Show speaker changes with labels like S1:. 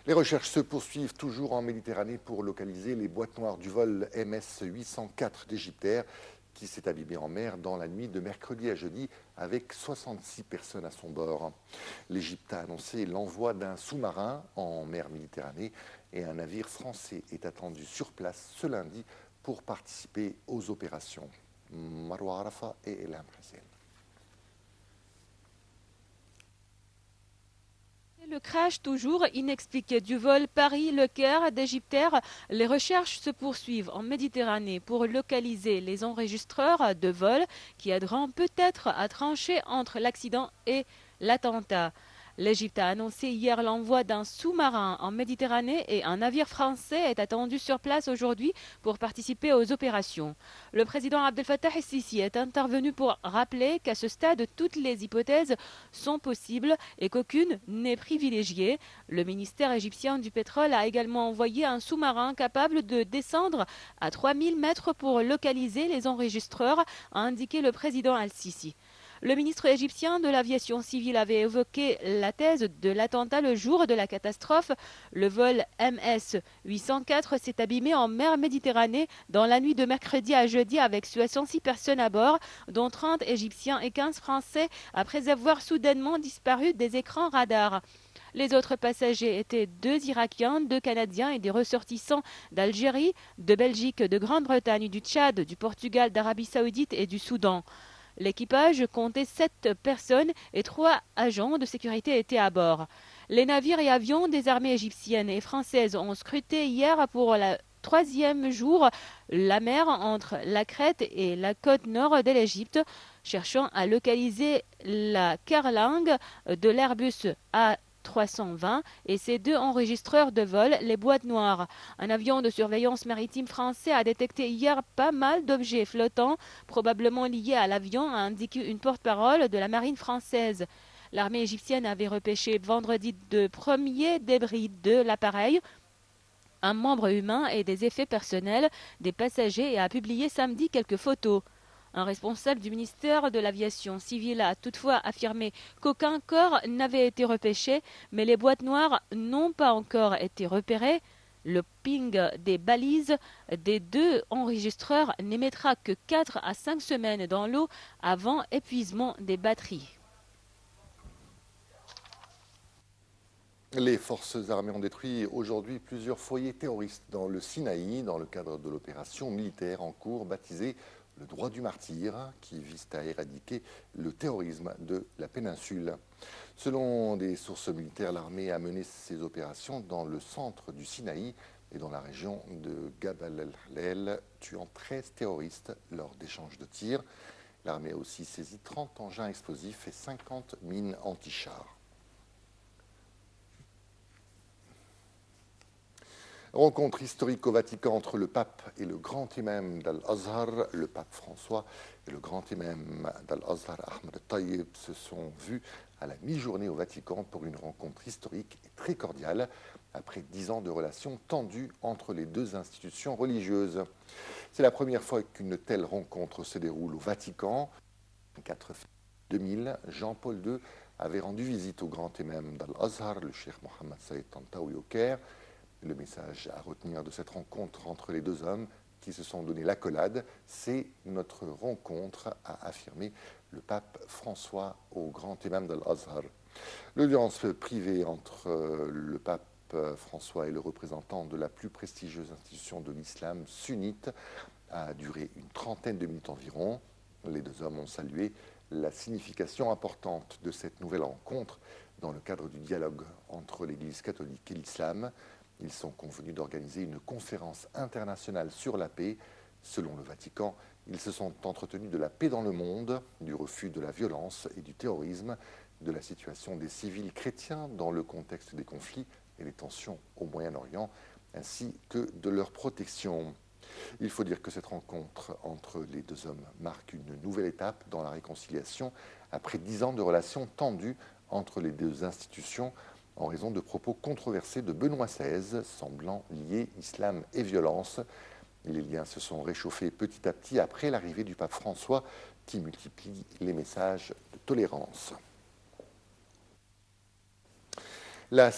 S1: Les recherches se poursuivent toujours en Méditerranée pour localiser les boîtes noires du vol MS 804 d'Égyptair qui s'est abîmé en mer dans la nuit de mercredi à jeudi avec 66 personnes à son bord. L'Égypte a annoncé l'envoi d'un sous-marin en mer Méditerranée et un navire français est attendu sur place ce lundi pour participer aux opérations. Marwa Arafa et Elham Hussein.
S2: Le crash toujours inexpliqué du vol Paris-Le Caire d'Égyptair. Les recherches se poursuivent en Méditerranée pour localiser les enregistreurs de vol qui aideront peut-être à trancher entre l'accident et l'attentat. L'Égypte a annoncé hier l'envoi d'un sous-marin en Méditerranée et un navire français est attendu sur place aujourd'hui pour participer aux opérations. Le président Abdel Fattah el-Sisi est intervenu pour rappeler qu'à ce stade, toutes les hypothèses sont possibles et qu'aucune n'est privilégiée. Le ministère égyptien du pétrole a également envoyé un sous-marin capable de descendre à 3000 mètres pour localiser les enregistreurs, a indiqué le président al-Sisi. Le ministre égyptien de l'aviation civile avait évoqué la thèse de l'attentat le jour de la catastrophe. Le vol MS 804 s'est abîmé en mer Méditerranée dans la nuit de mercredi à jeudi avec 66 personnes à bord, dont 30 Égyptiens et 15 Français, après avoir soudainement disparu des écrans radars. Les autres passagers étaient 2 Irakiens, 2 Canadiens et des ressortissants d'Algérie, de Belgique, de Grande-Bretagne, du Tchad, du Portugal, d'Arabie Saoudite et du Soudan. L'équipage comptait 7 personnes et 3 agents de sécurité étaient à bord. Les navires et avions des armées égyptiennes et françaises ont scruté hier pour le 3e jour la mer entre la Crète et la côte nord de l'Égypte, cherchant à localiser la carlingue de l'Airbus A320 et ses 2 enregistreurs de vol, les boîtes noires. Un avion de surveillance maritime français a détecté hier pas mal d'objets flottants, probablement liés à l'avion, a indiqué une porte-parole de la marine française. L'armée égyptienne avait repêché vendredi de premiers débris de l'appareil, un membre humain et des effets personnels des passagers et a publié samedi quelques photos. Un responsable du ministère de l'Aviation civile a toutefois affirmé qu'aucun corps n'avait été repêché, mais les boîtes noires n'ont pas encore été repérées. Le ping des balises des 2 enregistreurs n'émettra que 4 à 5 semaines dans l'eau avant épuisement des batteries.
S1: Les forces armées ont détruit aujourd'hui plusieurs foyers terroristes dans le Sinaï, dans le cadre de l'opération militaire en cours baptisée le droit du martyr, qui vise à éradiquer le terrorisme de la péninsule. Selon des sources militaires, l'armée a mené ces opérations dans le centre du Sinaï et dans la région de Gabal el-Halel, tuant 13 terroristes lors d'échanges de tirs. L'armée a aussi saisi 30 engins explosifs et 50 mines anti-chars. Rencontre historique au Vatican entre le pape et le grand imam d'Al-Azhar. Le pape François et le grand imam d'Al-Azhar, Ahmed Tayyib, se sont vus à la mi-journée au Vatican pour une rencontre historique et très cordiale après 10 ans de relations tendues entre les 2 institutions religieuses. C'est la première fois qu'une telle rencontre se déroule au Vatican. Le 4 février 2000, Jean-Paul II avait rendu visite au grand imam d'Al-Azhar, le cheikh Mohammed Saïd Tantaoui au Caire. Le message à retenir de cette rencontre entre les 2 hommes qui se sont donné l'accolade, c'est notre rencontre, a affirmé le pape François au grand imam d'Al-Azhar. L'audience privée entre le pape François et le représentant de la plus prestigieuse institution de l'islam sunnite a duré une trentaine de minutes environ. Les 2 hommes ont salué la signification importante de cette nouvelle rencontre dans le cadre du dialogue entre l'Église catholique et l'islam. Ils sont convenus d'organiser une conférence internationale sur la paix. Selon le Vatican, ils se sont entretenus de la paix dans le monde, du refus de la violence et du terrorisme, de la situation des civils chrétiens dans le contexte des conflits et des tensions au Moyen-Orient, ainsi que de leur protection. Il faut dire que cette rencontre entre les 2 hommes marque une nouvelle étape dans la réconciliation après 10 ans de relations tendues entre les 2 institutions, en raison de propos controversés de Benoît XVI, semblant lier islam et violence. Les liens se sont réchauffés petit à petit après l'arrivée du pape François, qui multiplie les messages de tolérance. La